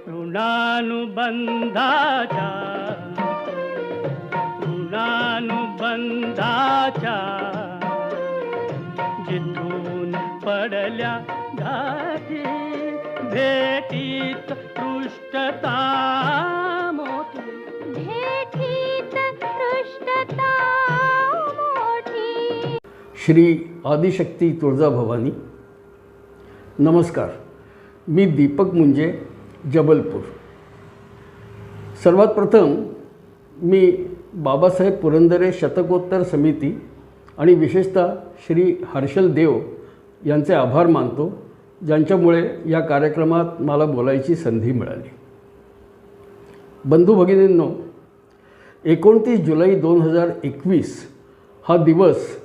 ऋणानुबंधाच्या जिथून पडल्या घाटी भेटीत पृष्ठता मोठी श्री आदिशक्ती तुळजाभवानी. नमस्कार. मी दीपक मुंजे, जबलपूर. सर्वात प्रथम मी बाबासाहेब पुरंदरे शतकोत्तर समिती आणि विशेषतः श्री हर्षल देव यांचे आभार मानतो, ज्यांच्यामुळे या कार्यक्रमात मला बोलायची संधी मिळाली. बंधू भगिनींनो, 29 जुलै 2021 हा दिवस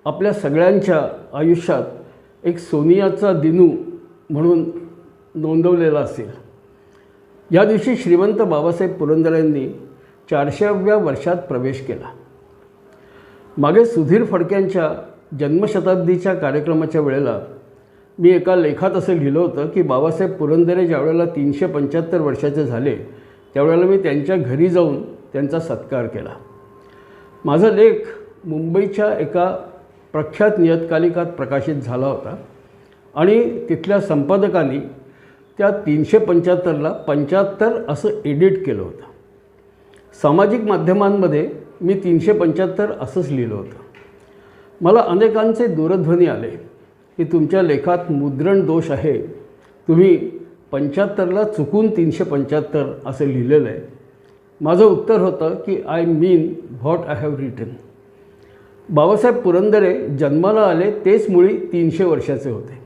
आपल्या सगळ्यांच्या आयुष्यात एक सोनियाचा दिनू म्हणून नोंदवलेला असेल. या दिवशी श्रीमंत बाबासाहेब पुरंदरेंनी 400व्या वर्षात प्रवेश केला. मागे सुधीर फडक्यांच्या जन्मशताब्दीच्या कार्यक्रमाच्या वेळेला मी एका लेखात असं लिहिलं होतं की बाबासाहेब पुरंदरे ज्यावेळेला 375 वर्षाचे झाले त्यावेळेला मी त्यांच्या घरी जाऊन त्यांचा सत्कार केला. माझा लेख मुंबईच्या एका प्रख्यात नियतकालिकात प्रकाशित झाला होता आणि तिथल्या संपादकांनी त्या 375ला 75 असं एडिट केलं होतं. सामाजिक माध्यमांमध्ये मी 375 असंच लिहिलं होतं. मला अनेकांचे दूरध्वनी आले की तुमच्या लेखात मुद्रण दोष आहे, तुम्ही 75ला चुकून 375 असं लिहिलेलं आहे. माझं उत्तर होतं की I mean what I have written. Babasaheb Purandare जन्माला आले तेच मुळी 300 वर्षाचे होते.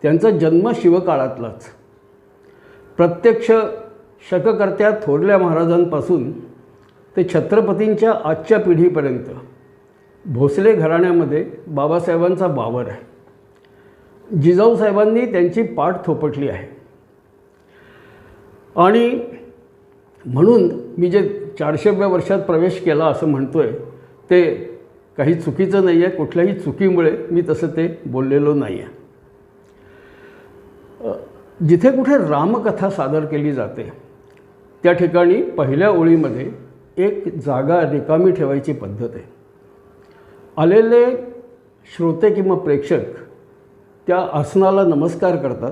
त्यांचा जन्म शिवकाळातलाच. प्रत्यक्ष शककर्त्या थोरल्या महाराजांपासून ते छत्रपतींच्या आजच्या पिढीपर्यंत भोसले घराण्यामध्ये बाबासाहेबांचा वावर आहे. जिजाऊसाहेबांनी त्यांची पाठ थोपटली आहे. आणि म्हणून मी जे 400व्या वर्षात प्रवेश केला असं म्हणतो आहे ते काही चुकीचं नाही आहे. कुठल्याही चुकीमुळे मी तसं ते बोललेलो नाही आहे. जिथे कुठे रामकथा सादर केली जाते त्या ठिकाणी पहिल्या ओळीमध्ये एक जागा रिकामी ठेवायची पद्धत आहे. आलेले श्रोते किंवा प्रेक्षक त्या आसनाला नमस्कार करतात,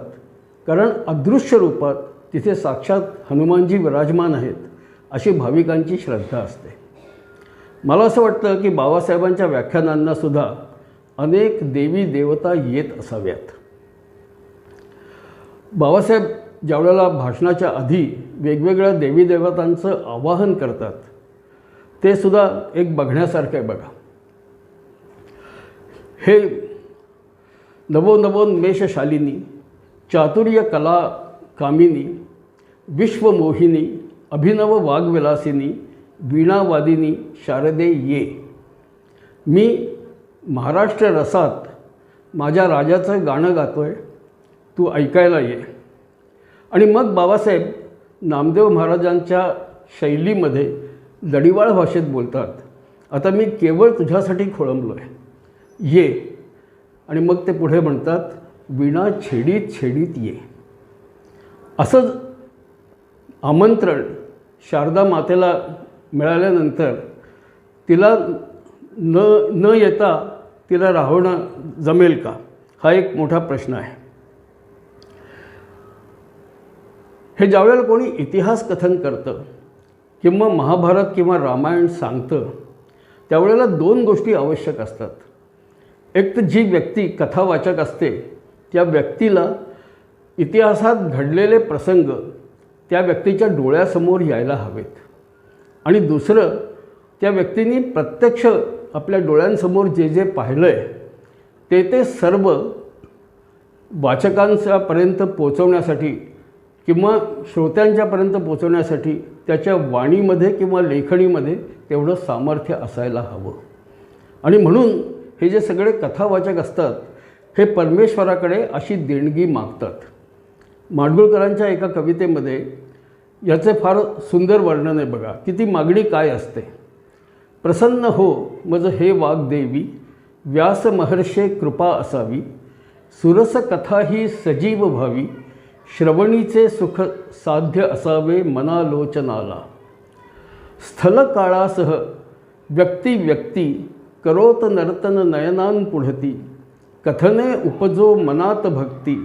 कारण अदृश्य रूपात तिथे साक्षात हनुमानजी विराजमान आहेत अशी भाविकांची श्रद्धा असते. मला असं वाटतं की बाबासाहेबांच्या व्याख्यानांनासुद्धा अनेक देवी देवता येत असाव्यात. बाबासाहेब ज्यावेळेला भाषणाच्या आधी वेगवेगळ्या देवी देवतांचं आवाहन करतात ते सुद्धा एक बघण्यासारखं आहे. बघा, हे नवोन्मेषशालिनी, चातुर्य कला कामिनी, विश्वमोहिनी, अभिनव वाग्विलासिनी, वीणावादिनी शारदे ये. मी महाराष्ट्र रसात माझ्या राजाचं गाणं गातोय, तू ऐकायला ये. आणि मग बाबासाहेब नामदेव महाराजांच्या शैलीमध्ये लढीवाळ भाषेत बोलतात, आता मी केवळ तुझ्यासाठी खोळंबलो आहे, ये. आणि मग ते पुढे म्हणतात, वीणा छेडीत छेडीत ये. असंच आमंत्रण शारदा मातेला मिळाल्यानंतर तिला न येता तिला राहणं जमेल का, हा एक मोठा प्रश्न आहे. हे ज्यावेळेला कोणी इतिहास कथन करतं किंवा महाभारत किंवा रामायण सांगतं त्यावेळेला 2 गोष्टी आवश्यक असतात. एक तर जी व्यक्ती कथावाचक असते त्या व्यक्तीला इतिहासात घडलेले प्रसंग त्या व्यक्तीच्या डोळ्यासमोर यायला हवेत. आणि दुसरं, त्या व्यक्तीने प्रत्यक्ष आपल्या डोळ्यांसमोर जे जे पाहिलं आहे ते सर्व वाचकांच्यापर्यंत पोचवण्यासाठी किंवा श्रोत्यांच्यापर्यंत पोचवण्यासाठी त्याच्या वाणीमध्ये किंवा लेखणीमध्ये तेवढं सामर्थ्य असायला हवं. आणि म्हणून हे जे सगळे कथावाचक असतात हे परमेश्वराकडे अशी देणगी मागतात. माडगुळकरांच्या एका कवितेमध्ये याचे फार सुंदर वर्णन आहे. बघा की ती मागणी काय असते. प्रसन्न हो मज हे वाग्देवी, व्यास महर्षे कृपा असावी, सुरस कथा ही सजीव व्हावी, श्रवणीचे सुख साध्य असावे मनालोचनाला. स्थलकाळासह व्यक्ती व्यक्ती करोत नर्तन नयनान पुढती. कथने उपजो मनात भक्ती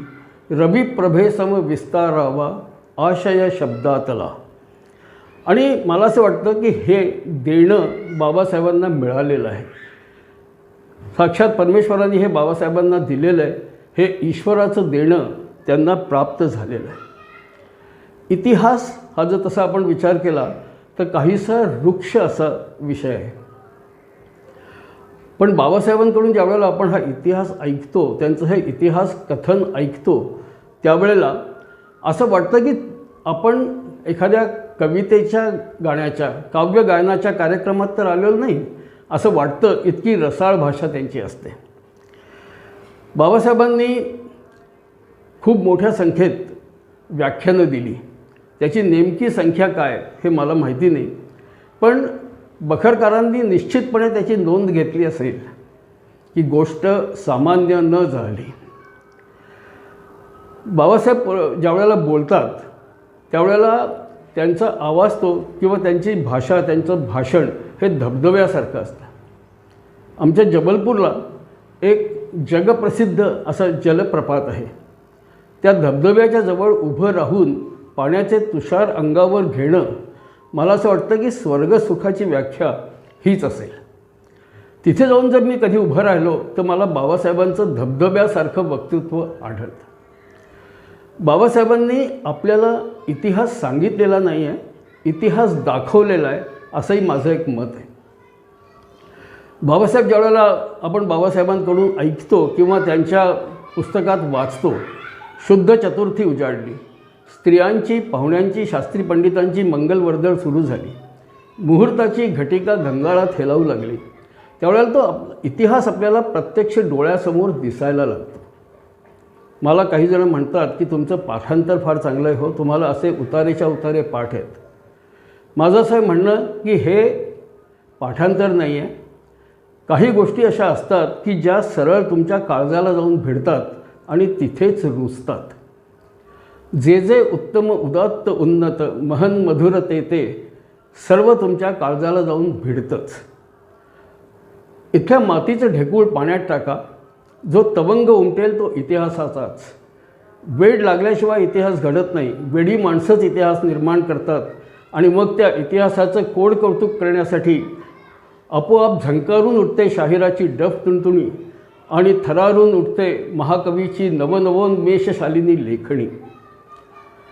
रविप्रभेसम विस्तारावा आशय शब्दातला. आणि मला असं वाटतं की हे देणं बाबासाहेबांना मिळालेलं आहे. साक्षात परमेश्वरांनी हे बाबासाहेबांना दिलेलं आहे. हे ईश्वराचं देणं त्यांना प्राप्त झालेलं आहे. इतिहास हा जर तसा आपण विचार केला तर काहीसा वृक्ष असा विषय आहे. पण बाबासाहेबांकडून ज्यावेळेला आपण हा इतिहास ऐकतो, त्यांचं हे इतिहास कथन ऐकतो, त्यावेळेला असं वाटतं की आपण एखाद्या कवितेच्या गाण्याच्या काव्य गायनाच्या कार्यक्रमात तर आलेलो नाही असं वाटतं. इतकी रसाळ भाषा त्यांची असते. बाबासाहेबांनी खूप मोठ्या संख्येत व्याख्यानं दिली. त्याची नेमकी संख्या काय हे मला माहिती नाही, पण बखरकारांनी निश्चितपणे त्याची नोंद घेतली असेल की गोष्ट सामान्य न झाली. बाबासाहेब ज्यावेळेला बोलतात त्यावेळेला त्यांचा आवाज तो किंवा त्यांची भाषा, त्यांचं भाषण हे धबधब्यासारखं असतं. आमच्या जबलपूरला एक जगप्रसिद्ध असा जलप्रपात आहे. त्या धबधब्याच्या जवळ उभं राहून पाण्याचे तुषार अंगावर घेणं, मला असं वाटतं की स्वर्गसुखाची व्याख्या हीच असेल. तिथे जाऊन जर मी कधी उभं राहिलो तर मला बाबासाहेबांचं धबधब्यासारखं वक्तृत्व आढळतं. बाबासाहेबांनी आपल्याला इतिहास सांगितलेला नाही आहे, इतिहास दाखवलेला आहे, असंही माझं एक मत आहे. बाबासाहेब ज्यावेळेला आपण बाबासाहेबांकडून ऐकतो किंवा त्यांच्या पुस्तकात वाचतो, शुद्ध चतुर्थी उजाडली, स्त्रियांची, पाहुण्यांची, शास्त्री पंडितांची मंगलवर्दळ सुरू झाली, मुहूर्ताची घटिका गंगाळात हेलावू लागली, त्यावेळेला तो इतिहास आपल्याला प्रत्यक्ष डोळ्यासमोर दिसायला लागतो. मला काही जण म्हणतात की तुमचं पाठांतर फार चांगलं आहे हो, तुम्हाला असे उतारेच्या उतारे पाठ आहेत. माझं असं म्हणणं की हे पाठांतर नाही आहे. काही गोष्टी अशा असतात की ज्या सरळ तुमच्या काळजाला जाऊन भिडतात आणि तिथेच रुजतात. जे जे उत्तम उदात्त उन्नत महन मधुर ते सर्व तुमच्या काळजाला जाऊन भिडतंच. इतक्या मातीचं ढेकूळ पाण्यात टाका, जो तवंग उमटेल तो इतिहासाचाच. वेड लागल्याशिवाय इतिहास घडत नाही. वेडी माणसंच इतिहास निर्माण करतात आणि मग त्या इतिहासाचं कोड कौतुक करण्यासाठी आपोआप झंकारून उठते शाहिराची डफ तुणतुणी आणि थरारून उठते महाकवीची नवनवोन्मेषशालिनी लेखणी.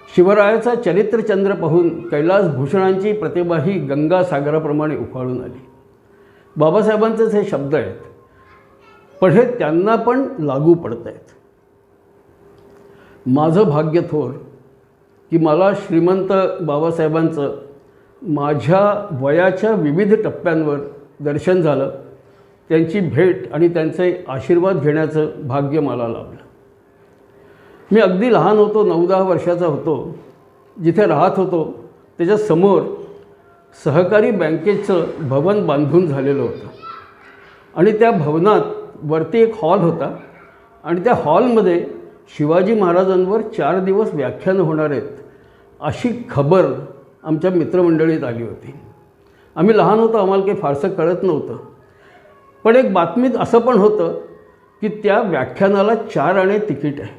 शिवरायाचा चरित्रचंद्र पाहून कैलासभूषणांची प्रतिभाही गंगासागराप्रमाणे उफाळून आली. बाबासाहेबांचेच हे शब्द आहेत, पण हे त्यांना पण लागू पडत आहेत. माझं भाग्य थोर की मला श्रीमंत बाबासाहेबांचं माझ्या वयाच्या विविध टप्प्यांवर दर्शन झालं, त्यांची भेट आणि त्यांचे आशीर्वाद घेण्याचं भाग्य मला लाभलं. मी अगदी लहान होतो, 9-10 वर्षाचा होतो. जिथे राहत होतो त्याच्यासमोर सहकारी बँकेचं भवन बांधून झालेलं होतं आणि त्या भवनात वरती एक हॉल होता आणि त्या हॉलमध्ये शिवाजी महाराजांवर 4 दिवस व्याख्यानं होणार आहेत अशी खबर आमच्या मित्रमंडळीत आली होती. आम्ही लहान होतो, आम्हाला काही फारसं कळत नव्हतं. पण एक बातमीत असं पण होतं की त्या व्याख्यानाला 4 आणे तिकीट आहे.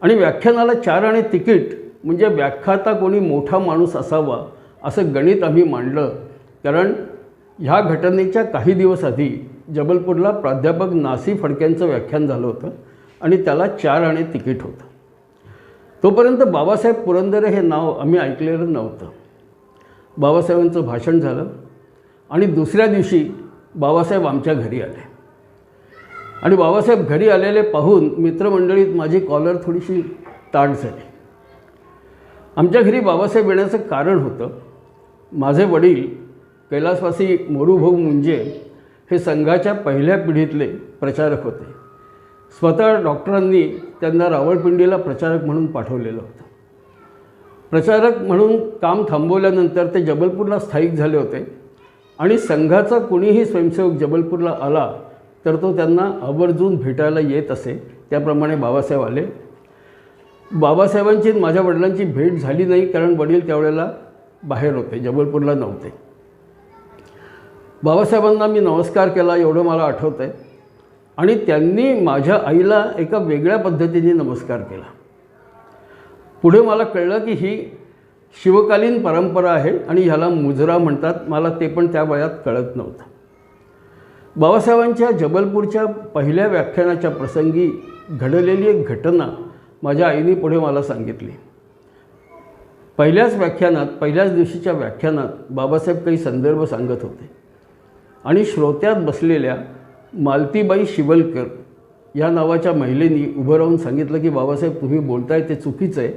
आणि व्याख्यानाला 4 आणे तिकीट म्हणजे व्याख्याता कोणी मोठा माणूस असावा असं गणित आम्ही मांडलं. कारण ह्या घटनेच्या काही दिवस आधी जबलपूरला प्राध्यापक नासी फडक्यांचं व्याख्यान झालं होतं आणि त्याला 4 आणे तिकीट होतं. तोपर्यंत बाबासाहेब पुरंदरे हे नाव आम्ही ऐकलेलं नव्हतं. बाबासाहेबांचं भाषण झालं आणि दुसऱ्या दिवशी बाबासाहेब आमच्या घरी आले आणि बाबासाहेब घरी आलेले पाहून मित्रमंडळीत माझी कॉलर थोडीशी ताट झाली. आमच्या घरी बाबासाहेब येण्याचं कारण होतं, माझे वडील कैलासवासी मोरूभाऊ मुंजे हे संघाच्या पहिल्या पिढीतले प्रचारक होते. स्वतः डॉक्टरांनी त्यांना रावळपिंडीला प्रचारक म्हणून पाठवलेलं होतं. प्रचारक म्हणून काम थांबवल्यानंतर ते जबलपूरला स्थायिक झाले होते आणि संघाचा कोणीही स्वयंसेवक जबलपूरला आला तर तो त्यांना आवर्जून भेटायला येत असे. त्याप्रमाणे बाबासाहेब आले. बाबासाहेबांची आणि माझ्या वडिलांची भेट झाली नाही, कारण वडील त्यावेळेला बाहेर होते, जबलपूरला नव्हते. बाबासाहेबांना मी नमस्कार केला एवढं मला आठवतं आहे, आणि त्यांनी माझ्या आईला एका वेगळ्या पद्धतीने नमस्कार केला. पुढे मला कळलं की ही शिवकालीन परंपरा आहे आणि ह्याला मुजरा म्हणतात. मला ते पण त्या वयात कळत नव्हतं. बाबासाहेबांच्या जबलपूरच्या पहिल्या व्याख्यानाच्या प्रसंगी घडलेली एक घटना माझ्या आईने पुढे मला सांगितली. पहिल्याच दिवशीच्या व्याख्यानात बाबासाहेब काही संदर्भ सांगत होते आणि श्रोत्यात बसलेल्या मालतीबाई शिवलकर या नावाच्या महिलेनी उभं राहून सांगितलं की बाबासाहेब तुम्ही बोलताय ते चुकीचं आहे,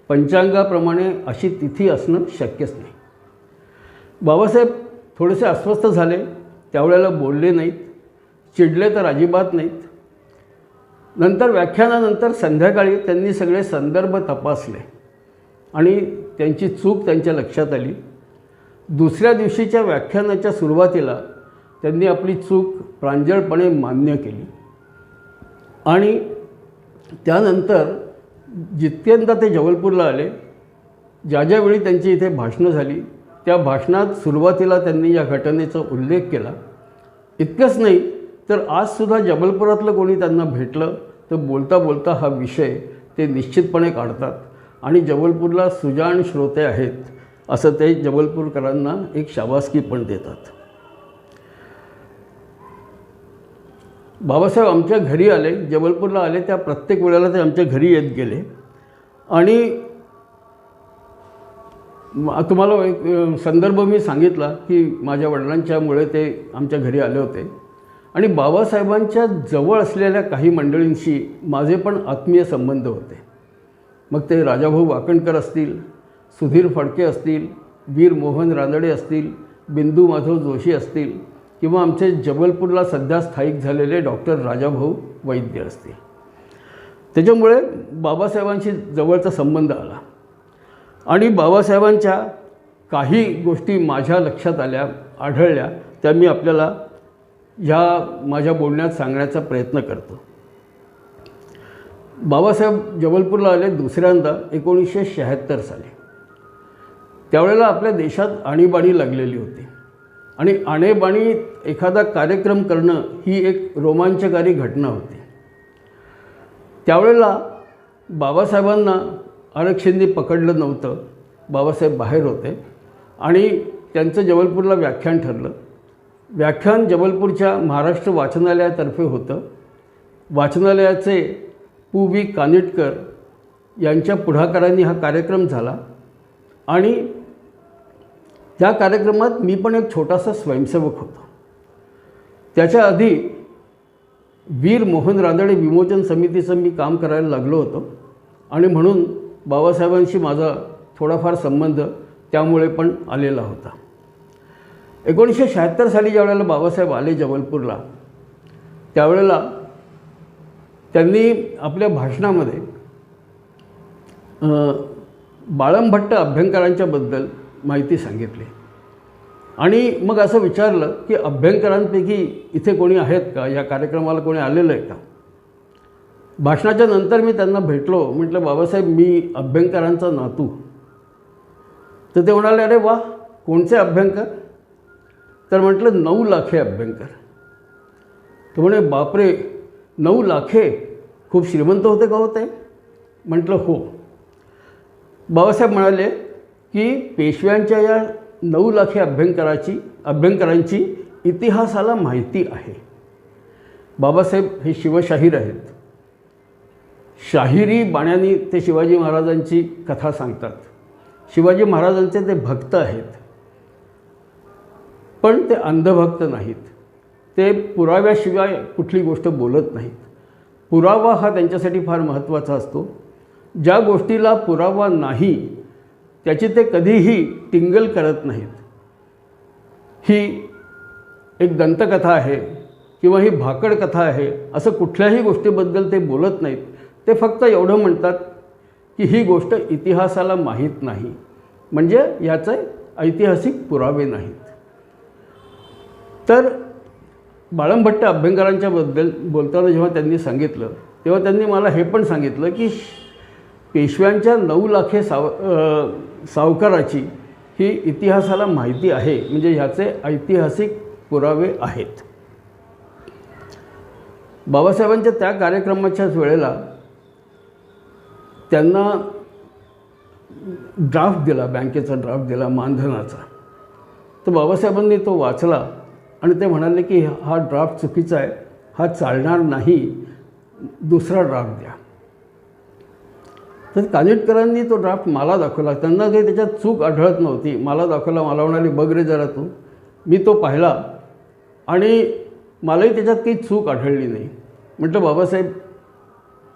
पंचांगाप्रमाणे अशी तिथी असणं शक्यच नाही. बाबासाहेब थोडेसे अस्वस्थ झाले, त्यावेळेला बोलले नाहीत, चिडले तर अजिबात नाहीत. नंतर व्याख्यानानंतर संध्याकाळी त्यांनी सगळे संदर्भ तपासले आणि त्यांची चूक त्यांच्या लक्षात आली. दुसऱ्या दिवशीच्या व्याख्यानाच्या सुरुवातीला त्यांनी आपली चूक प्रांजळपणे मान्य केली आणि त्यानंतर जितक्यांदा ते जबलपूरला आले, ज्यावेळी त्यांची इथे भाषणं झाली, त्या भाषणात सुरुवातीला त्यांनी या घटनेचा उल्लेख केला. इतकंच नाही तर आजसुद्धा जबलपुरातलं कोणी त्यांना भेटलं तर बोलता बोलता हा विषय ते निश्चितपणे काढतात आणि जबलपूरला सुजाण श्रोते आहेत असं ते जबलपूरकरांना एक शाबासकी पण देतात. बाबासाहेब आमच्या घरी आले, जबलपूरला आले, त्या प्रत्येक वेळेला ते आमच्या घरी येत गेले आणि तुम्हाला एक संदर्भ मी सांगितला की माझ्या वडिलांच्यामुळे ते आमच्या घरी आले होते आणि बाबासाहेबांच्या जवळ असलेल्या काही मंडळींशी माझे पण आत्मीय संबंध होते. मग ते राजाभाऊ वाकणकर असतील, सुधीर फडके असतील, वीर मोहन रानडे असतील, बिंदू माधव जोशी असतील किंवा आमचे जबलपूरला सध्या स्थायिक झालेले डॉक्टर राजाभाऊ वैद्य असतील. त्याच्यामुळे बाबासाहेबांशी जवळचा संबंध आला आणि बाबासाहेबांच्या काही गोष्टी माझ्या लक्षात आढळल्या, त्या मी आपल्याला ह्या माझ्या बोलण्यात सांगण्याचा प्रयत्न करतो. बाबासाहेब जबलपूरला आले दुसऱ्यांदा 1976 साली. त्यावेळेला आपल्या देशात आणीबाणी लागलेली होती आणि आणीबाणीत एखादा कार्यक्रम करणं ही एक रोमांचकारी घटना होती. त्यावेळेला बाबासाहेबांना आरक्षितांनी पकडलं नव्हतं, बाबासाहेब बाहेर होते आणि त्यांचं जबलपूरला व्याख्यान ठरलं. व्याख्यान जबलपूरच्या महाराष्ट्र वाचनालयातर्फे होतं. वाचनालयाचे पु वी कानिटकर यांच्या पुढाकारांनी हा कार्यक्रम झाला आणि त्या कार्यक्रमात मी पण एक छोटासा स्वयंसेवक होतो. त्याच्या आधी वीर मोहन रानडे विमोचन समितीचं मी काम करायला लागलो होतो आणि म्हणून बाबासाहेबांशी माझा थोडाफार संबंध त्यामुळे पण आलेला होता. 1976 साली ज्यावेळेला बाबासाहेब आले जबलपूरला, त्यावेळेला त्यांनी आपल्या भाषणामध्ये बाळंभट्ट अभ्यंकरांच्याबद्दल माहिती सांगितली आणि मग असं विचारलं की अभ्यंकरांपैकी इथे कोणी आहेत का, या कार्यक्रमाला कोणी आलेलं आहे का. भाषणाच्या नंतर मी त्यांना भेटलो, म्हटलं बाबासाहेब मी अभ्यंकरांचा नातू. तर ते म्हणाले अरे वा, कोणचे अभ्यंकर? तर म्हटलं 9 लाखे अभ्यंकर. तो म्हणे बापरे, 9 लाखे, खूप श्रीमंत होते का होते? म्हटलं हो. बाबासाहेब म्हणाले की पेशव्यांच्या या 9 लाखे अभ्यंकरांची इतिहासाला माहिती आहे. बाबासाहेब हे शिवशाहीर आहेत. शाहिरी बाण्यानी ते शिवाजी महाराजांची कथा सांगतात. शिवाजी महाराजांचे ते भक्त आहेत, पण ते अंधभक्त नाहीत. ते पुराव्याशिवाय कुठली गोष्ट बोलत नाहीत. पुरावा हा त्यांच्यासाठी फार महत्त्वाचा असतो. ज्या गोष्टीला पुरावा नाही त्याची ते कधीही टिंगल करत नाहीत. ही एक दंतकथा आहे किंवा ही भाकड कथा आहे असं कुठल्याही गोष्टीबद्दल ते बोलत नाहीत. ते फक्त एवढं म्हणतात की ही गोष्ट इतिहासाला माहीत नाही, म्हणजे याचे ऐतिहासिक पुरावे नाहीत. तर बाळंभट्ट अभ्यंकरांच्याबद्दल बोलताना जेव्हा त्यांनी सांगितलं तेव्हा त्यांनी मला हे पण सांगितलं की पेशव्यांच्या 9 लाखे सावकाराची ही इतिहासाला माहिती आहे, म्हणजे ह्याचे ऐतिहासिक पुरावे आहेत. बाबासाहेबांच्या त्या कार्यक्रमाच्याच वेळेला त्यांना ड्राफ्ट दिला, बँकेचा ड्राफ्ट दिला मानधनाचा. तर बाबासाहेबांनी तो वाचला आणि ते म्हणाले की हा ड्राफ्ट चुकीचा आहे, हा चालणार नाही, दुसरा ड्राफ्ट द्या. तर कानिटकरांनी तो ड्राफ्ट मला दाखवला. त्यांना काही त्याच्यात चूक आढळत नव्हती. मला दाखवला. मला म्हणाले बघ रे जरा तू. मी तो पाहिला आणि मलाही त्याच्यात काही चूक आढळली नाही. म्हटलं बाबासाहेब,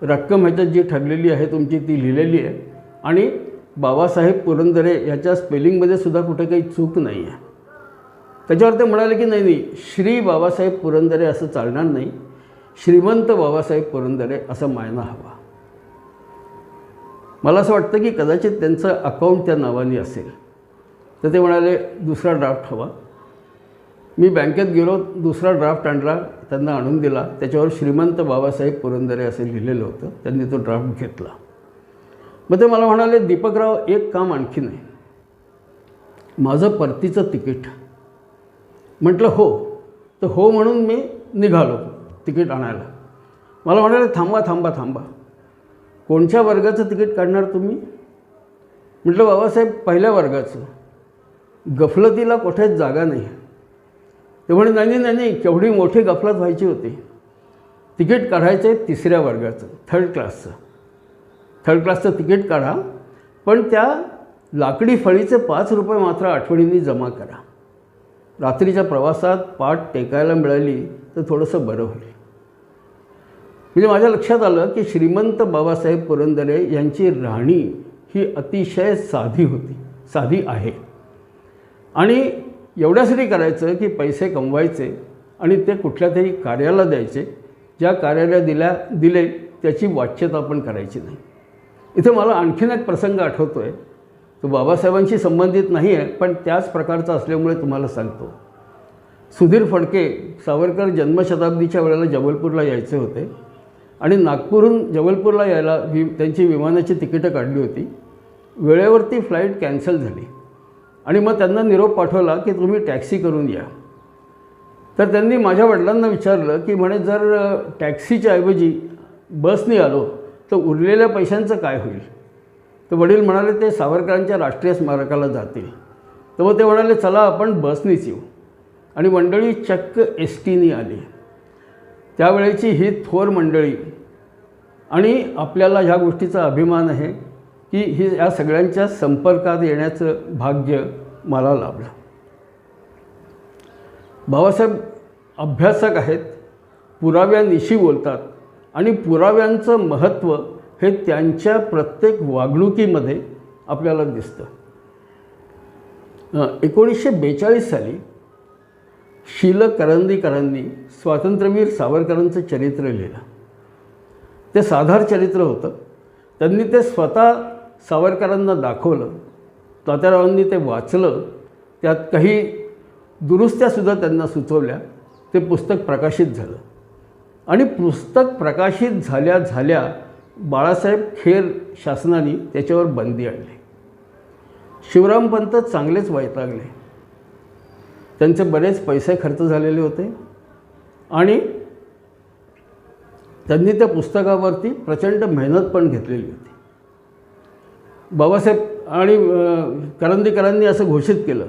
रक्कम ह्याच्यात जी ठरलेली आहे तुमची ती लिहिलेली आहे आणि बाबासाहेब पुरंदरे ह्याच्या स्पेलिंगमध्ये सुद्धा कुठे काही चूक नाही आहे. त्याच्यावर ते म्हणाले की नाही नाही, श्री बाबासाहेब पुरंदरे असं चालणार नाही, श्रीमंत बाबासाहेब पुरंदरे असा मायना हवा. मला असं वाटतं की कदाचित त्यांचं अकाउंट त्या नावाने असेल. तर ते म्हणाले दुसरा ड्राफ्ट हवा. मी बँकेत गेलो, दुसरा ड्राफ्ट आणला, त्यांना आणून दिला. त्याच्यावर श्रीमंत बाबासाहेब पुरंदरे असं लिहिलेलं होतं. त्यांनी तो ड्राफ्ट घेतला. मग ते मला म्हणाले दीपकराव, एक काम आणखीन आहे, माझं परतीचं तिकीट. म्हटलं हो. तर हो म्हणून मी निघालो तिकीट आणायला. मला म्हणाले थांबा थांबा थांबा, कोणत्या वर्गाचं तिकीट काढणार तुम्ही? म्हटलं बाबासाहेब पहिल्या वर्गाचं. गफलतीला कुठेच जागा नाही. ते म्हणे नाही नाही नाही, केवढी मोठी गफलत व्हायची होती. तिकीट काढायचं आहे तिसऱ्या वर्गाचं, थर्ड क्लासचं तिकीट काढा, पण त्या लाकडी फळीचे 5 रुपये मात्र आठवणींनी जमा करा. रात्रीच्या प्रवासात पाठ टेकायला मिळाली तर थोडंसं बरं होईल. म्हणजे माझ्या लक्षात आलं की श्रीमंत बाबासाहेब पुरंदरे यांची राहणी ही अतिशय साधी होती, साधी आहे. आणि एवढ्यासाठी करायचं की पैसे कमवायचे आणि ते कुठल्या तरी कार्याला द्यायचे. ज्या कार्याला दिले त्याची वाच्यता आपण करायची नाही. इथे मला आणखीन एक प्रसंग आठवतो आहे. तो बाबासाहेबांशी संबंधित नाही आहे, पण त्याच प्रकारचा असल्यामुळे तुम्हाला सांगतो. सुधीर फडके सावरकर जन्मशताब्दीच्या वेळेला जबलपूरला यायचे होते आणि नागपूरहून जबलपूरला यायला त्यांची विमानाची तिकीटं काढली होती. वेळेवरती फ्लाईट कॅन्सल झाली आणि मग त्यांना निरोप पाठवला की तुम्ही टॅक्सी करून या. तर त्यांनी माझ्या वडिलांना विचारलं की म्हणे जर टॅक्सीच्या ऐवजी बसने आलो तर उरलेल्या पैशांचं काय होईल? तर वडील म्हणाले ते सावरकरांच्या राष्ट्रीय स्मारकाला जातील. तर मग ते म्हणाले चला आपण बसनेच येऊ. आणि मंडळी चक्क एसटीने आली. त्यावेळेची ही थोर मंडळी. आणि आपल्याला ह्या गोष्टीचा अभिमान आहे की या सगळ्यांच्या संपर्कात येण्याचं भाग्य मला लाभलं. बाबासाहेब अभ्यासक आहेत, पुराव्यानिशी बोलतात आणि पुराव्यांचं महत्त्व हे त्यांच्या प्रत्येक वागणुकीमध्ये आपल्याला दिसतं. 1942 साली करंदीकरांनी स्वातंत्र्यवीर सावरकरांचं चरित्र लिहिलं. ते साधार चरित्र होतं. त्यांनी ते स्वतः सावरकरांना दाखवलं. तात्यारावांनी ते वाचलं. त्यात काही दुरुस्त्यासुद्धा त्यांना सुचवल्या. ते पुस्तक प्रकाशित झालं आणि पुस्तक प्रकाशित झाल्या बाळासाहेब खेर शासनाने त्याच्यावर बंदी आणली. शिवरामपंत चांगलेच वैतागले. त्यांचे बरेच पैसे खर्च झालेले होते आणि त्यांनी त्या पुस्तकावरती प्रचंड मेहनत पण घेतलेली होती. बाबासाहेब आणि करंदीकरांनी असं घोषित केलं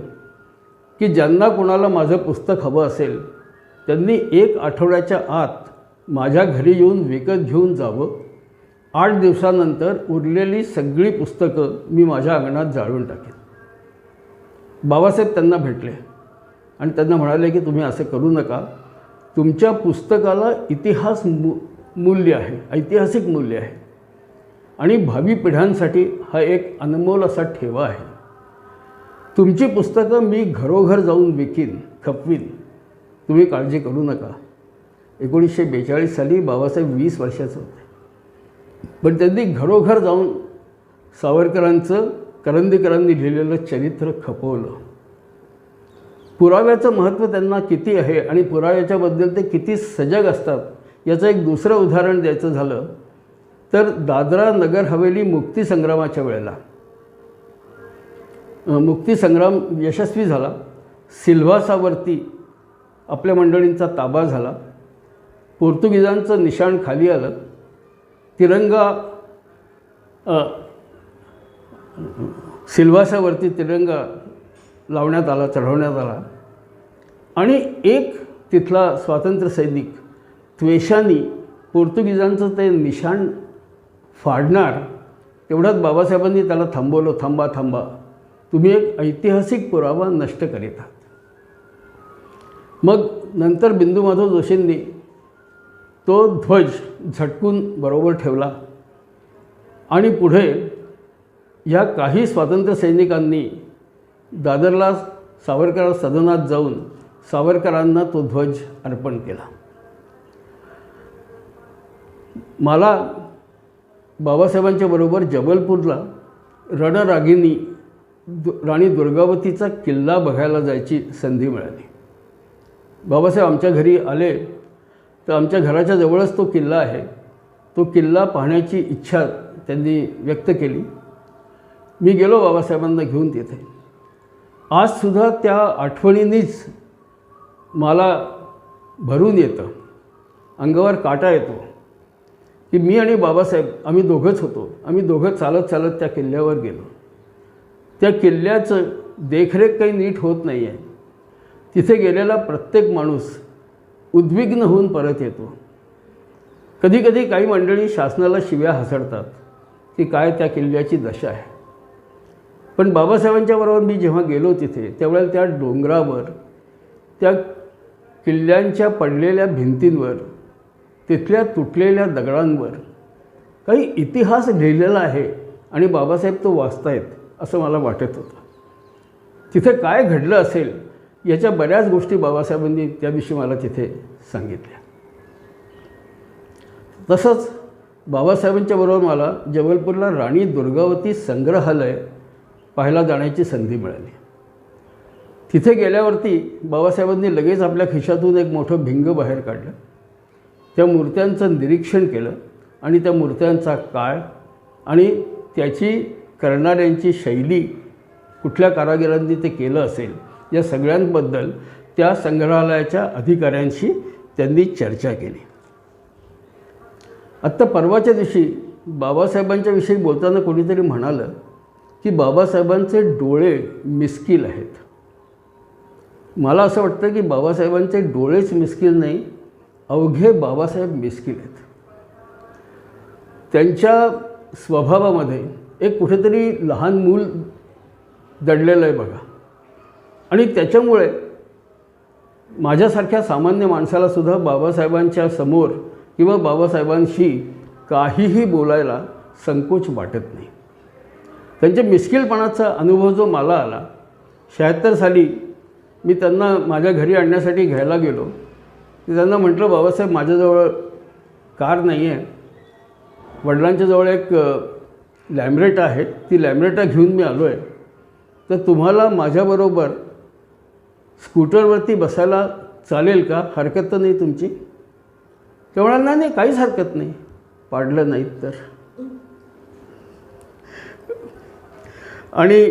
की ज्यांना कोणाला माझं पुस्तक हवं असेल त्यांनी 1 आठवड्याच्या आत माझ्या घरी येऊन विकत घेऊन जावं. 8 दिवसानंतर उरलेली सगळी पुस्तकं मी माझ्या अंगणात जाळून टाकेन. बाबासाहेब त्यांना भेटले आणि त्यांना म्हणाले की तुम्ही असं करू नका. तुमच्या पुस्तकाला मूल्य आहे, ऐतिहासिक मूल्य आहे आणि भावी पिढ्यांसाठी हा एक अनमोल असा ठेवा आहे. तुमची पुस्तकं मी घरोघर जाऊन खपवीन. तुम्ही काळजी करू नका. 1942 साली बाबासाहेब 20 वर्षाचे होते. पण त्यांनी घरोघर जाऊन सावरकरांचं करंदीकरांनी लिहिलेलं चरित्र खपवलं. पुराव्याचं महत्त्व त्यांना किती आहे आणि पुराव्याच्याबद्दल ते किती सजग असतात याचं एक दुसरं उदाहरण द्यायचं झालं तर दादरा नगर हवेली मुक्तीसंग्रामाच्या वेळेला मुक्तीसंग्राम यशस्वी झाला. सिल्व्हासावरती आपल्या मंडळींचा ताबा झाला. पोर्तुगीजांचं निशाण खाली आलं. तिरंगा सिल्व्हासावरती तिरंगा लावण्यात आला, चढवण्यात आला. आणि एक तिथला स्वातंत्र्य सैनिक त्वेषाने पोर्तुगीजांचं ते निशाण फाडणार, तेवढ्यात बाबासाहेबांनी त्याला थांबवलं. थांबा थांबा, तुम्ही एक ऐतिहासिक पुरावा नष्ट करीत आहात. मग नंतर बिंदू माधव जोशींनी तो ध्वज झटकून बरोबर ठेवला आणि पुढे ह्या काही स्वातंत्र्य सैनिकांनी दादरला सावरकर सदनात जाऊन सावरकरांना तो ध्वज अर्पण केला. मला बाबासाहेबांच्या बरोबर जबलपूरला रणरागिणी राणी दुर्गावतीचा किल्ला बघायला जायची संधी मिळाली. बाबासाहेब आमच्या घरी आले तर आमच्या घराच्या जवळच तो किल्ला आहे. तो किल्ला पाहण्याची इच्छा त्यांनी व्यक्त केली. मी गेलो बाबासाहेबांना घेऊन तिथे. आजसुद्धा त्या आठवणींनीच मला भरून येतं, अंगावर काटा येतो की मी आणि बाबासाहेब आम्ही दोघंच होतो. आम्ही दोघं चालत चालत त्या किल्ल्यावर गेलो. त्या किल्ल्याचं देखरेख काही नीट होत नाही आहे. तिथे गेलेला प्रत्येक माणूस उद्विग्न होऊन परत येतो. कधीकधी काही मंडळी शासनाला शिव्या हसडतात की काय त्या किल्ल्याची दशा आहे. पण बाबासाहेबांच्या बरोबर मी जेव्हा गेलो तिथे त्यावेळेला त्या डोंगरावर त्या किल्ल्यांच्या पडलेल्या भिंतींवर तिथल्या तुटलेल्या दगडांवर काही इतिहास लिहिलेला आहे आणि बाबासाहेब तो वाचतायत असं मला वाटत होतं. तिथे काय घडलं असेल याच्या बऱ्याच गोष्टी बाबासाहेबांनी त्या दिवशी मला तिथे सांगितल्या. तसंच बाबासाहेबांच्या बरोबर मला जबलपूरला राणी दुर्गावती संग्रहालय पाहायला जाण्याची संधी मिळाली. तिथे गेल्यावरती बाबासाहेबांनी लगेच आपल्या खिशातून एक मोठं भिंग बाहेर काढलं. त्या मूर्त्यांचं निरीक्षण केलं आणि त्या मूर्त्यांचा काळ आणि त्याची करणाऱ्यांची शैली, कुठल्या कारागिरांनी ते केलं असेल, या सगळ्यांबद्दल त्या संग्रहालयाच्या अधिकाऱ्यांशी त्यांनी चर्चा केली. आत्ता परवाच्या दिवशी बाबासाहेबांच्या विषयी बोलताना कोणीतरी म्हणालं की बाबासाहेबांचे डोळे मिस्किल आहेत. मला असं वाटतं की बाबासाहेबांचे डोळेच मिस्किल नाही, अवघे बाबासाहेब मिस्किल आहेत. त्यांच्या स्वभावामध्ये एक कुठेतरी लहान मूल दडलेलं आहे बघा. आणि त्याच्यामुळे माझ्यासारख्या सामान्य माणसालासुद्धा बाबासाहेबांच्या समोर किंवा बाबासाहेबांशी काहीही बोलायला संकोच वाटत नाही. त्यांच्या मिस्किलपणाचा अनुभव जो मला आला, 76 साली मी त्यांना माझ्या घरी आणण्यासाठी घ्यायला गेलो. त्यांना म्हटलं, बाबासाहेब माझ्याजवळ कार नाही आहे, वडिलांच्या जवळ एक लॅम्ब्रेटा आहे, ती लॅम्ब्रेटा घेऊन मी आलो आहे, तर तुम्हाला माझ्याबरोबर स्कूटरवरती बसायला चालेल का? हरकत तर नाही तुमची? ते म्हणाले, नाही काहीच हरकत नाही. पाडलं नाहीत तर. आणि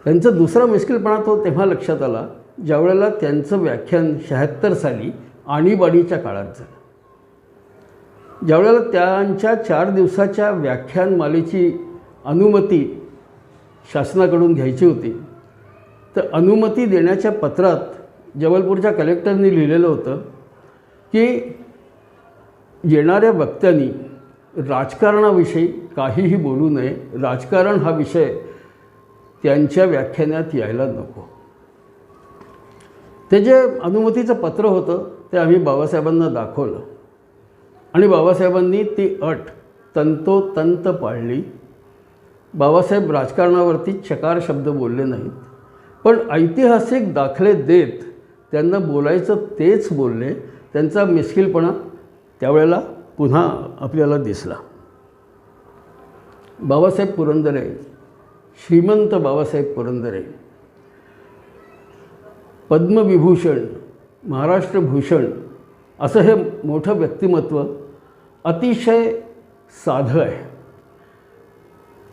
त्यांचं दुसरा मिस्किलपणा तो तेव्हा लक्षात आला ज्यावेळेला त्यांचं व्याख्यान 76 साली आणीबाणीच्या काळात झालं. ज्यावेळेला त्यांच्या 4 दिवसाच्या व्याख्यानमालेची अनुमती शासनाकडून घ्यायची होती, तर अनुमती देण्याच्या पत्रात जबलपूरच्या कलेक्टरनी लिहिलेलं होतं की येणाऱ्या वक्त्यांनी राजकारणाविषयी काहीही बोलू नये, राजकारण हा विषय त्यांच्या व्याख्यानात यायला नको. ते जे अनुमतीचं पत्र होतं ते आम्ही बाबासाहेबांना दाखवलं आणि बाबासाहेबांनी ती अट तंतोतंत पाळली. बाबासाहेब राजकारणावरती चकार शब्द बोलले नाहीत, पण ऐतिहासिक दाखले देत त्यांना बोलायचं तेच बोलले. त्यांचा मिस्किलपणा त्यावेळेला पुन्हा आपल्याला दिसला. बाबासाहेब पुरंदरे, श्रीमंत बाबासाहेब पुरंदरे, पद्मविभूषण, महाराष्ट्र भूषण असं हे मोठं व्यक्तिमत्व अतिशय साधं आहे.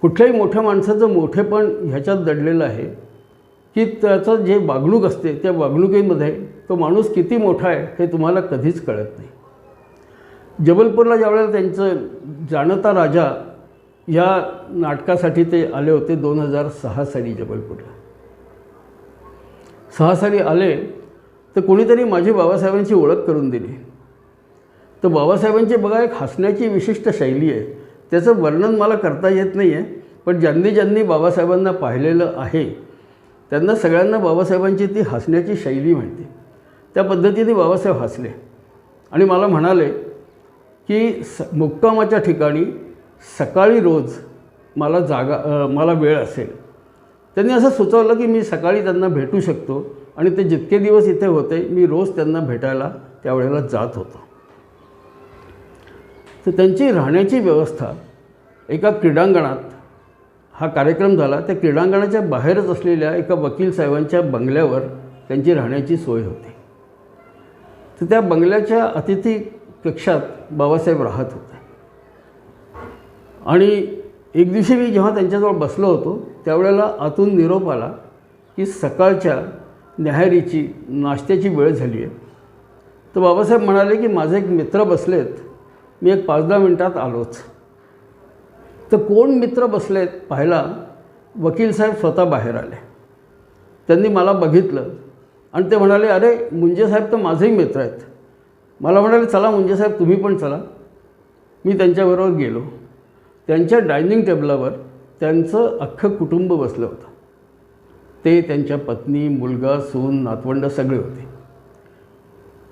कुठल्याही मोठ्या माणसाचं मोठेपण ह्याच्यात दडलेलं आहे की त्याचं जे वागणूक असते त्या वागणुकीमध्ये तो माणूस किती मोठा आहे हे तुम्हाला कधीच कळत नाही. जबलपूरला ज्यावेळेला त्यांचं जाणता राजा या नाटकासाठी ते आले होते 2006 साली जबलपूरला. 6 साली आले तर कोणीतरी माझी बाबासाहेबांची ओळख करून दिली. तर बाबासाहेबांची बघा एक हसण्याची विशिष्ट शैली आहे. त्याचं वर्णन मला करता येत नाही आहे, पण ज्यांनी ज्यांनी बाबासाहेबांना पाहिलेलं आहे त्यांना सगळ्यांना बाबासाहेबांची ती हसण्याची शैली माहिती. त्या पद्धतीने बाबासाहेब हसले आणि मला म्हणाले की मुक्कामाच्या ठिकाणी सकाळी रोज मला वेळ असेल. त्यांनी असं सुचवलं की मी सकाळी त्यांना भेटू शकतो आणि ते जितके दिवस इथे होते मी रोज त्यांना भेटायला त्यावेळेला जात होतो. तर त्यांची राहण्याची व्यवस्था एका क्रीडांगणात हा कार्यक्रम झाला. त्या क्रीडांगणाच्या बाहेरच असलेल्या एका वकील साहेबांच्या बंगल्यावर त्यांची राहण्याची सोय होती. तर त्या बंगल्याच्या अतिथी कक्षात बाबासाहेब राहत होते. आणि एक दिवशी मी जेव्हा त्यांच्याजवळ बसलो होतो त्यावेळेला आतून निरोप आला की सकाळच्या न्याहारीची नाश्त्याची वेळ झाली आहे. तर बाबासाहेब म्हणाले की माझे एक मित्र बसलेत, मी एक 5-10 मिनटात आलोच. तर कोण मित्र बसलेत पाहिला, वकील साहेब स्वतः बाहेर आले. त्यांनी मला बघितलं आणि ते म्हणाले, अरे मुंजे साहेब तर माझेही मित्र आहेत. मला म्हणाले, चला मुंजे साहेब तुम्ही पण चला. मी त्यांच्याबरोबर गेलो. त्यांच्या डायनिंग टेबलावर त्यांचं अख्खं कुटुंब बसलं होतं. ते त्यांच्या पत्नी, मुलगा, सून, नातवंड सगळे होते.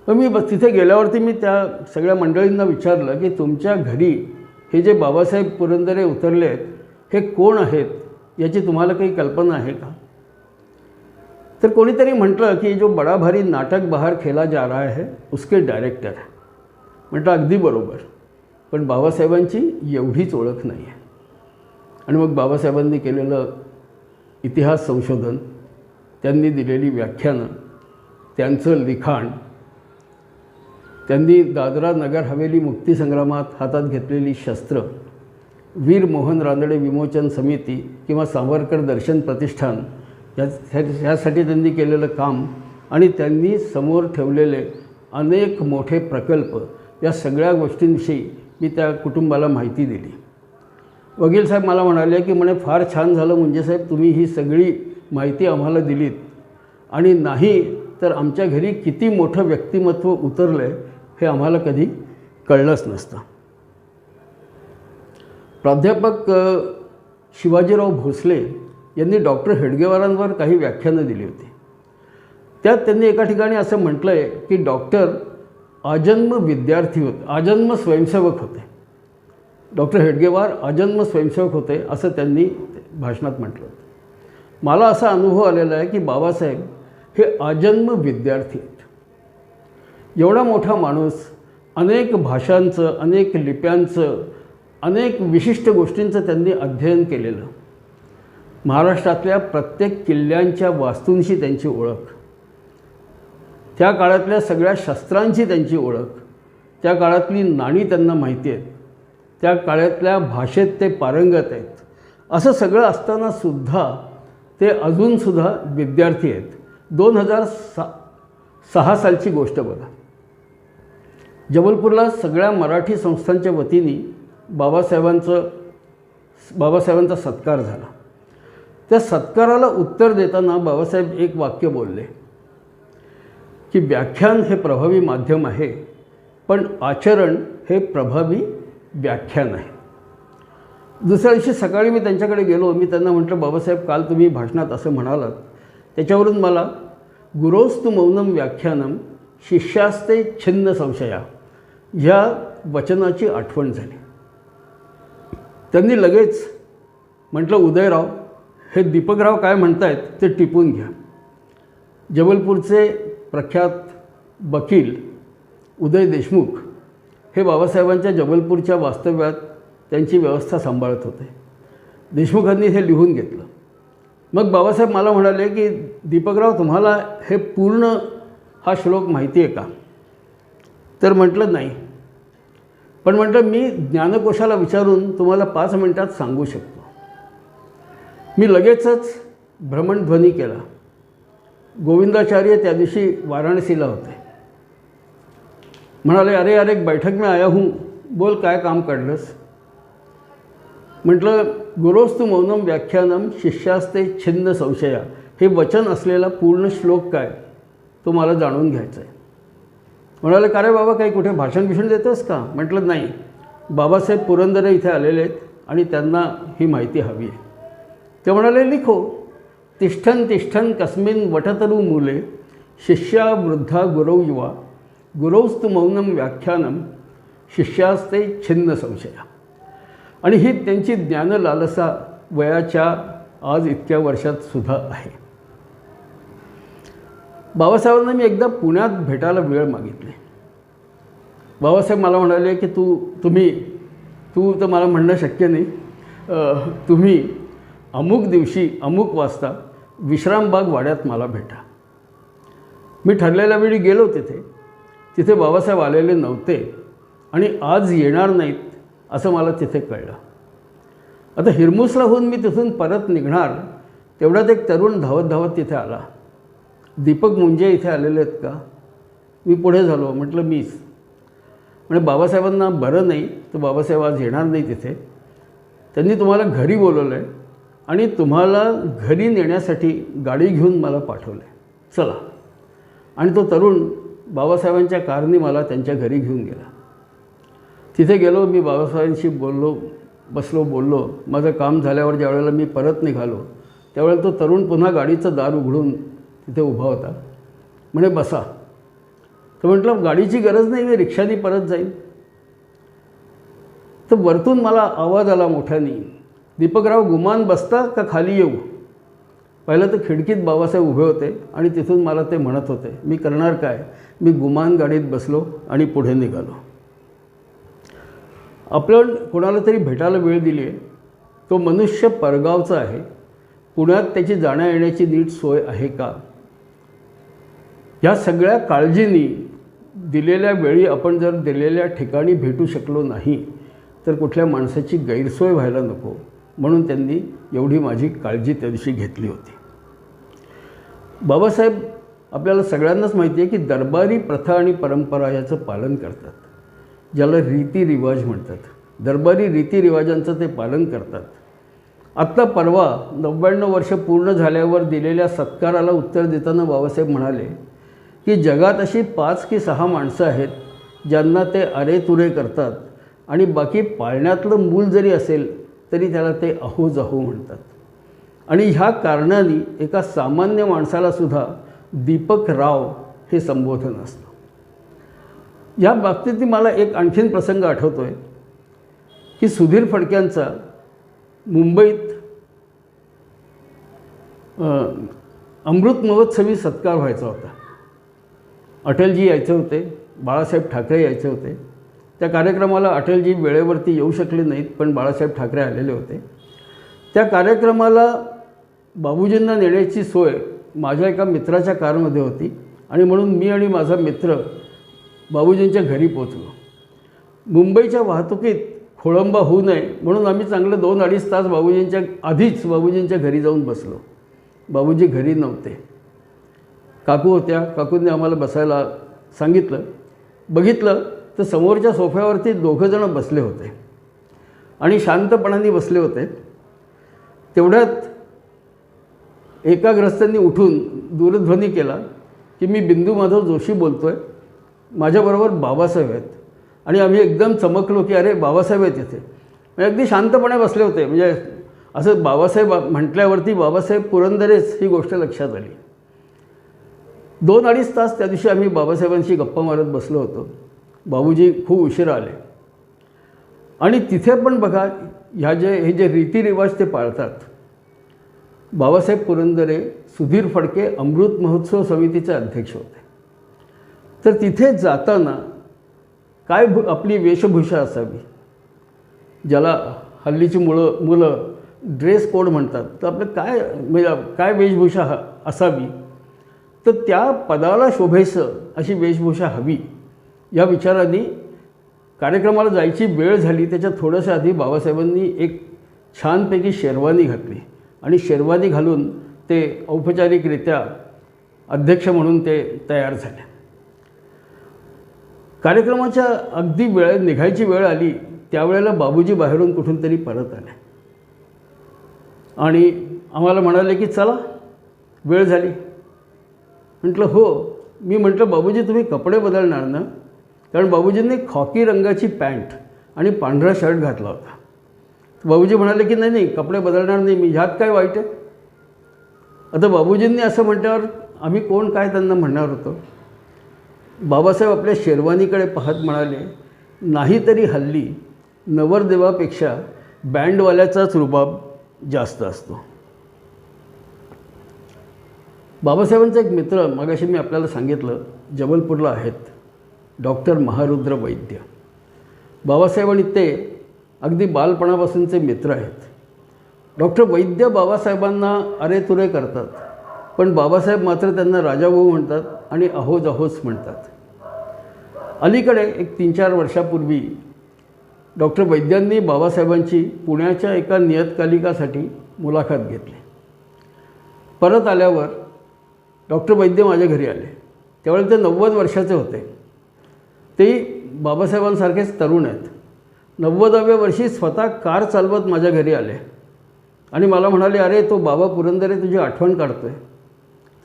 पण मी तिथे गेल्यावरती मी त्या सगळ्या मंडळींना विचारलं की तुमच्या घरी हे जे बाबासाहेब पुरंदरे उतरले आहेत हे कोण आहेत, याची तुम्हाला काही कल्पना आहे का? तर कोणीतरी म्हटलं की जो बडा भारी नाटक बाहर खेला जा रहा है उसके डायरेक्टर आहे. म्हटलं अगदी बरोबर, पण बाबासाहेबांची एवढीच ओळख नाही आहे. आणि मग बाबासाहेबांनी केलेलं इतिहास संशोधन, त्यांनी दिलेली व्याख्यानं, त्यांचं लिखाण, त्यांनी दादरा नगर हवेली मुक्तीसंग्रामात हातात घेतलेली शस्त्र, वीर मोहन रानडे विमोचन समिती किंवा सावरकर दर्शन प्रतिष्ठान यासाठी त्यांनी केलेलं काम आणि त्यांनी समोर ठेवलेले अनेक मोठे प्रकल्प, या सगळ्या गोष्टींविषयी मी त्या कुटुंबाला माहिती दिली. वकील साहेब मला म्हणाले की म्हणे फार छान झालं मुंजे साहेब, तुम्ही ही सगळी माहिती आम्हाला दिलीत, आणि नाही तर आमच्या घरी किती मोठं व्यक्तिमत्व उतरलं आहे हे आम्हाला कधी कळलंच नसतं. प्राध्यापक शिवाजीराव भोसले यांनी डॉक्टर हेडगेवारांवर काही व्याख्यानं दिली होती. त्यात त्यांनी एका ठिकाणी असं म्हटलं आहे की डॉक्टर आजन्म विद्यार्थी होते, आजन्म स्वयंसेवक होते. डॉक्टर हेडगेवार आजन्म स्वयंसेवक होते असं त्यांनी भाषणात म्हटलं होतं. मला असा अनुभव आलेला आहे की बाबासाहेब हे आजन्म विद्यार्थी आहेत. एवढा मोठा माणूस, अनेक भाषांचं, अनेक लिप्यांचं, अनेक विशिष्ट गोष्टींचं त्यांनी अध्ययन केलेलं. महाराष्ट्रातल्या प्रत्येक किल्ल्यांच्या वास्तूंशी त्यांची ओळख, त्या काळातल्या सगळ्या शस्त्रांची त्यांची ओळख, त्या काळातली नाणी त्यांना माहिती आहेत, त्या काळातल्या भाषेत ते पारंगत आहेत. असं सगळं असतानासुद्धा ते अजूनसुद्धा विद्यार्थी आहेत. 2006 सालची गोष्ट बघा. जबलपूरला सगळ्या मराठी संस्थांच्या वतीने बाबासाहेबांचा सत्कार झाला. त्या सत्काराला उत्तर देताना बाबासाहेब एक वाक्य बोलले की व्याख्यान हे प्रभावी माध्यम आहे, पण आचरण हे प्रभावी व्याख्यान आहे. दुसऱ्या दिवशी सकाळी मी त्यांच्याकडे गेलो. मी त्यांना म्हटलं, बाबासाहेब काल तुम्ही भाषणात असं म्हणालात, त्याच्यावरून मला गुरोस्तु मौनम व्याख्यानम शिष्यास्ते छिन्न संशया ह्या वचनाची आठवण झाली. त्यांनी लगेच म्हटलं, उदयराव, हे दीपकराव काय म्हणतायत ते टिपून घ्या. जबलपूरचे प्रख्यात वकील उदय देशमुख हे बाबासाहेबांच्या जबलपूरच्या वास्तव्यात त्यांची व्यवस्था सांभाळत होते. देशमुखांनी हे लिहून घेतलं. मग बाबासाहेब मला म्हणाले की दीपकराव, तुम्हाला हे पूर्ण हा श्लोक माहिती आहे का? तर म्हटलं नाही, पण म्हटलं मी ज्ञानकोशाला विचारून तुम्हाला 5 मिनिटात सांगू शकतो. मी लगेचच भ्रमणध्वनी केला. गोविंदाचार्य त्या दिवशी वाराणसीला होते. म्हणाले, अरे यार एक बैठक में आया हूँ, बोल काय काम काढलंस. म्हटलं, गुरोस्तु मौनम व्याख्यानम शिष्यास्ते छिन्न संशया, हे वचन असलेला पूर्ण श्लोक काय तो मला जाणून घ्यायचा आहे. म्हणाले, का रे बाबा काही कुठे भाषण देतोस का. म्हटलं नाही, बाबासाहेब पुरंदरे इथे आलेले आहेत आणि त्यांना ही माहिती हवी आहे. ते म्हणाले, लिखो. तिष्ठन तिष्ठन कस्मिन वटतरू मूले शिष्या वृद्धा गुरौ युवा गुरौस्तु मौनम व्याख्यानम शिष्यास्ते छिन्न संशया. आणि ही त्यांची ज्ञानलालसा वयाच्या आज इतक्या वर्षात सुद्धा आहे. बाबासाहेबांना मी एकदा पुण्यात भेटायला वेळ मागितली. बाबासाहेब मला म्हणाले की तू तर मला म्हणणं शक्य नाही, तुम्ही अमुक दिवशी अमुक वाजता विश्रामबाग वाड्यात मला भेटा. मी ठरलेल्या वेळी गेलो तिथे बाबासाहेब आलेले नव्हते आणि आज येणार नाहीत असं मला तिथे कळलं. आता हिरमुसला होऊन मी तिथून परत निघणार तेवढ्यात एक तरुण धावत तिथे आला. दीपक मुंजे इथे आलेले आहेत का. मी पुढे झालो. म्हटलं मीच. म्हणजे बाबासाहेबांना बरं नाही तर बाबासाहेब आज येणार नाही तिथे, त्यांनी तुम्हाला घरी बोलवलं आहे आणि तुम्हाला घरी नेण्यासाठी गाडी घेऊन मला पाठवलं आहे, चला. आणि तो तरुण बाबासाहेबांच्या कारने मला त्यांच्या घरी घेऊन गेला. तिथे गेलो. मी बाबासाहेबांशी बोललो. माझं काम झाल्यावर ज्यावेळेला मी परत निघालो त्यावेळेला तो तरुण पुन्हा गाडीचं दार उघडून तिथे उभा होता. म्हणे बसा. तर म्हटलं गाडीची गरज नाही, मी रिक्षाने परत जाईन. तर वरतून मला आवाज आला मोठ्याने, दीपकराव गुमान बसता का खाली येऊ. पहिलं तर खिडकीत बाबासाहेब उभे होते आणि तिथून मला ते म्हणत होते. मी करणार काय. मी गुमान गाडीत बसलो आणि पुढे निघालो. आपण कोणाला तरी भेटायला वेळ दिली आहे, तो मनुष्य परगावचा आहे, पुण्यात त्याची जाण्या येण्याची नीट सोय आहे का. ह्या सगळ्या काळजीनी दिलेल्या वेळी आपण जर दिलेल्या ठिकाणी भेटू शकलो नाही तर कुठल्या माणसाची गैरसोय व्हायला नको, म्हणून त्यांनी एवढी माझी काळजी त्या दिवशी घेतली होती. बाबासाहेब आपल्याला सगळ्यांनाच माहिती आहे की दरबारी प्रथा आणि परंपरा याचं पालन करतात, ज्याला रीतिरिवाज म्हणतात. दरबारी रीतिरिवाजांचं ते पालन करतात. आत्ता परवा 99 वर्ष पूर्ण झाल्यावर दिलेल्या सत्काराला उत्तर देताना बाबासाहेब म्हणाले की जगात अशी 5 की 6 माणसं आहेत ज्यांना ते अरेतुरे करतात आणि बाकी पाळण्यातलं मूल जरी असेल तरी त्याला ते अहो म्हणतात. आणि ह्या कारणाने एका सामान्य माणसालासुद्धा दीपकराव हे संबोधन असतं. या बाबतीत मला एक आणखीन प्रसंग आठवतो आहे की सुधीर फडक्यांचा मुंबईत अमृत महोत्सवी सत्कार व्हायचा होता. अटलजी यायचे होते, बाळासाहेब ठाकरे यायचे होते. त्या कार्यक्रमाला अटलजी वेळेवरती येऊ शकले नाहीत, पण बाळासाहेब ठाकरे आलेले होते. त्या कार्यक्रमाला बाबूजींना नेण्याची सोय माझ्या एका मित्राच्या कारमध्ये होती आणि म्हणून मी आणि माझा मित्र बाबूजींच्या घरी पोचलो. मुंबईच्या वाहतुकीत खोळंबा होऊ नये म्हणून आम्ही चांगलं 2-2.5 तास बाबूजींच्या घरी जाऊन बसलो. बाबूजी घरी नव्हते. काकू होत्या. काकूंनी आम्हाला बसायला सांगितलं. बघितलं तर समोरच्या सोफ्यावरती 2 जण बसले होते आणि शांतपणाने बसले होते. तेवढ्यात एका ग्रस्तांनी उठून दूरध्वनी केला की मी बिंदू माधव जोशी बोलतो आहे, माझ्याबरोबर बाबासाहेब आहेत. आणि आम्ही एकदम चमकलो की अरे बाबासाहेब आहेत इथे. म्हणजे अगदी शांतपणे बसले होते. म्हणजे असं बाबासाहेब म्हटल्यावरती बाबासाहेब पुरंदरेच ही गोष्ट लक्षात आली. 2-2.5 तास त्या दिवशी आम्ही बाबासाहेबांशी गप्पा मारत बसलो होतो. बाबूजी खूप उशिरा आले. आणि तिथे पण बघा हे जे रीतिरिवाज ते पाळतात. बाबासाहेब पुरंदरे सुधीर फडके अमृत महोत्सव समितीचे अध्यक्ष होते. तर तिथे जाताना काय आपली वेशभूषा असावी, ज्याला हल्लीची मुलं ड्रेस कोड म्हणतात, तर आपलं काय वेशभूषा असावी, तर त्या पदाला शोभेसं अशी वेशभूषा हवी या विचाराने कार्यक्रमाला जायची वेळ झाली त्याच्या थोडंसं आधी बाबासाहेबांनी एक छानपैकी शेरवानी घातली आणि शेरवानी घालून ते औपचारिकरित्या अध्यक्ष म्हणून ते तयार झाले. कार्यक्रमाच्या अगदी निघायची वेळ आली त्यावेळेला बाबूजी बाहेरून कुठून तरी परत आले आणि आम्हाला म्हणाले की चला वेळ झाली. म्हटलं हो. मी म्हटलं बाबूजी तुम्ही कपडे बदलणार ना, कारण बाबूजींनी खॉकी रंगाची पॅन्ट आणि पांढरा शर्ट घातला होता. बाबूजी म्हणाले की नाही नाही कपडे बदलणार नाही मी, ह्यात काय वाईट आहे. आता बाबूजींनी असं म्हटल्यावर आम्ही कोण काय त्यांना म्हणणार होतो. बाबासाहेब आपल्या शेरवानीकडे पाहत म्हणाले नाहीतरी हल्ली नवरदेवापेक्षा बँडवाल्याचाच रुबाब जास्त असतो. बाबासाहेबांचा एक मित्र मगाशी मी आपल्याला सांगितलं जबलपूरला आहेत, डॉक्टर महारुद्र वैद्य. बाबासाहेब आणि ते अगदी बालपणापासूनचे मित्र आहेत. डॉक्टर वैद्य बाबासाहेबांना अरे तुरे करतात, पण बाबासाहेब मात्र त्यांना राजाभाऊ म्हणतात आणि अहोज अहोज म्हणतात. अलीकडे एक 3-4 वर्षापूर्वी डॉक्टर वैद्यांनी बाबासाहेबांची पुण्याच्या एका नियतकालिकासाठी मुलाखत घेतली. परत आल्यावर डॉक्टर वैद्य माझ्या घरी आले. त्यावेळेला ते 90 वर्षाचे होते. तेही बाबासाहेबांसारखेच तरुण आहेत. 90व्या वर्षी स्वतः कार चालवत माझ्या घरी आले आणि मला म्हणाले अरे तो बाबा पुरंदरे तुझी आठवण काढतोय,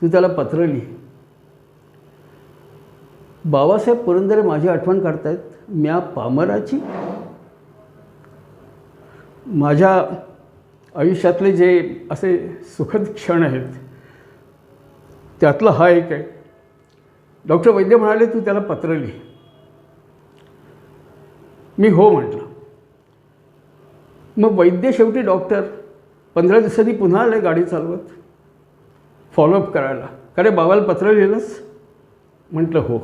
तू त्याला पत्र लिही. बाबासाहेब पुरंदरे माझी आठवण काढतायत, म्या पामराची. माझ्या आयुष्यातले जे असे सुखद क्षण आहेत त्यातला हा एक आहे. डॉक्टर वैद्य म्हणाले तू त्याला पत्र लिही. मी हो म्हटलं. मग वैद्य शेवटी डॉक्टर 15 दिवसांनी पुन्हा आले गाडी चालवत फॉलोअप करायला. का रे बाबाला पत्र लिहिलंस? म्हटलं हो.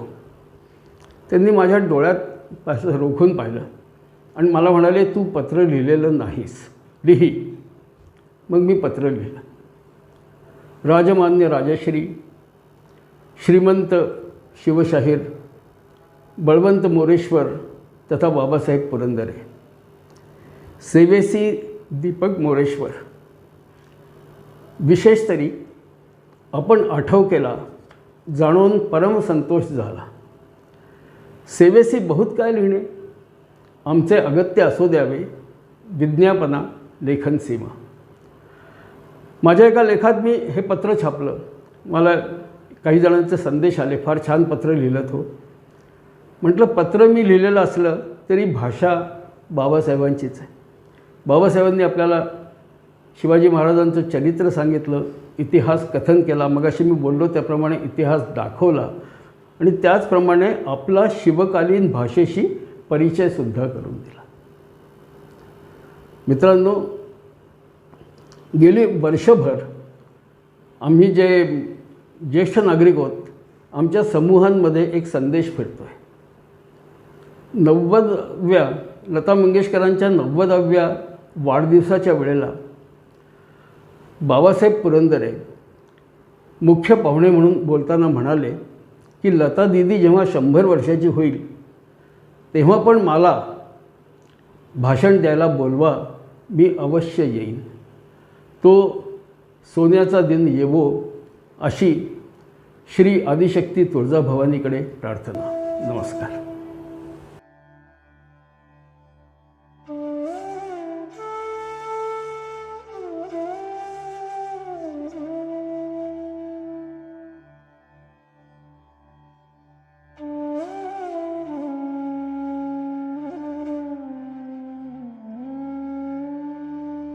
त्यांनी माझ्या डोळ्यात असं रोखून पाहिलं आणि मला म्हणाले तू पत्र लिहिलेलं नाहीस, लिही. मग मी पत्र लिहिलं. राजमान्य राजश्री श्रीमंत शिवशाहीर बळवंत मोरेश्वर तथा बाबासाहेब पुरंदरे, सेवेसी दीपक मोरेश्वर, विशेष तरी आपण आठव केला जाणून परम संतोष झाला. सेवेसी बहुत काय लिहिणे, आमचे अगत्य असो द्यावे विज्ञापना लेखन सीमा. माझ्या एका लेखात मी हे पत्र छापलं. मला काही जणांचे संदेश आले, फार छान पत्र लिहिलं तो. म्हटलं पत्र मी लिहिलेलं असलं तरी भाषा बाबासाहेबांचीच आहे. बाबासाहेबांनी आपल्याला शिवाजी महाराजांचं चरित्र सांगितलं, इतिहास कथन केला, मगाशी मी बोललो त्याप्रमाणे इतिहास दाखवला आणि त्याचप्रमाणे आपला शिवकालीन भाषेशी परिचयसुद्धा करून दिला. मित्रांनो, गेली वर्षभर आम्ही जे ज्येष्ठ नागरिक आहोत आमच्या समूहांमध्ये एक संदेश फिरतो आहे. 90व्या लता मंगेशकरांच्या 90व्या वाढदिवसाच्या वेळेला बाबासाहेब पुरंदरे मुख्य पाहुणे म्हणून बोलताना म्हणाले की लता दीदी जेव्हा 100 वर्षाची होईल तेव्हा पण मला भाषण द्यायला बोलवा, मी अवश्य येईन. तो सोन्याचा दिन येवो अशी श्री आदिशक्ती तुळजाभवानीकडे प्रार्थना. नमस्कार.